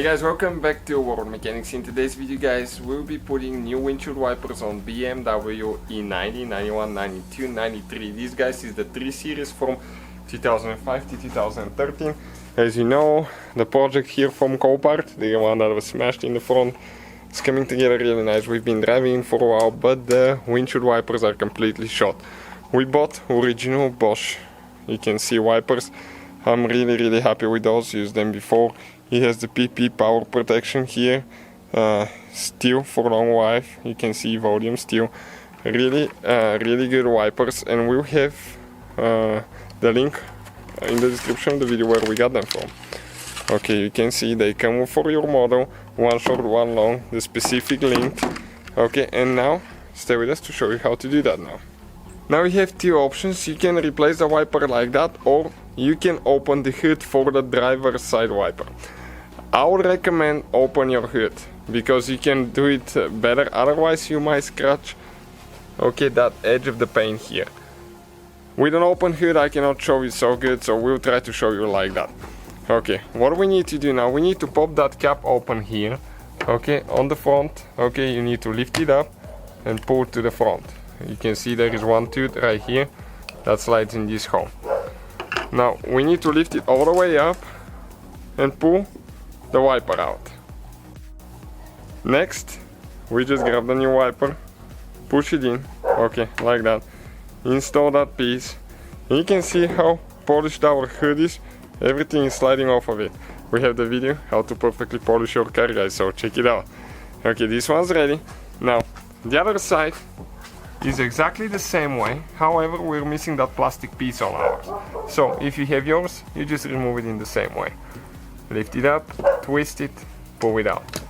guys, welcome back to World Mechanics. In today's video guys, we'll be putting new windshield wipers on BMW e90, 91, 92, 93. These guys is the 3 series from 2005 to 2013. As you know, the project here from Copart, the one that was smashed in the front, is coming together really nice. We've been driving for a while, but the windshield wipers are completely shot. We bought original Bosch, you can see, wipers. I'm really happy with those, used them before. He has the PP power protection here, steel for long life, you can see volume steel. Really good wipers, and we'll have the link in the description of the video where we got them from. Okay, you can see they come for your model, one short, one long, the specific length. Okay, and now stay with us to show you how to do that now. Now you have two options. You can replace the wiper like that, or you can open the hood for the driver's side wiper. I would recommend open your hood, because you can do it better, otherwise you might scratch that edge of the paint here. With an open hood I cannot show you so good, so we'll try to show you like that. Okay, what we need to do now, we need to pop that cap open here, okay, on the front. Okay, you need to lift it up and pull it to the front. You can see there is one tooth right here that slides in this hole. Now we need to lift it all the way up and pull the wiper out. Next, we just grab the new wiper, push it in, okay, like that, install that piece. And you can see how polished our hood is. Everything is sliding off of it. We have the video how to perfectly polish your car, guys, so check it out. Okay, this one's ready. Now the other side is exactly the same way, however we're missing that plastic piece on ours. So if you have yours, you just remove it in the same way. Lift it up, twist it, pull it out.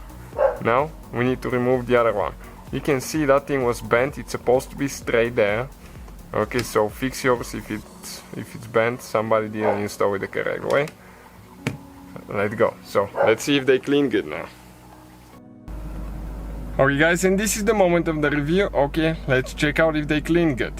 Now we need to remove the other one. You can see that thing was bent, it's supposed to be straight there. Okay, so fix yours if it's bent, somebody didn't install it the correct way. Let go. So let's see if they clean good now. Okay guys, and this is the moment of the review. Okay, let's check out if they clean good.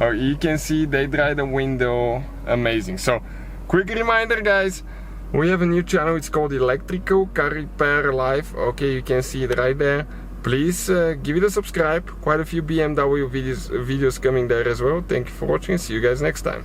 Oh, you can see they dry the window amazing. So, quick reminder guys, we have a new channel, it's called Electrical Car Repair Live. Okay, you can see it right there. Please give it a subscribe, quite a few BMW videos coming there as well. Thank you for watching, see you guys next time.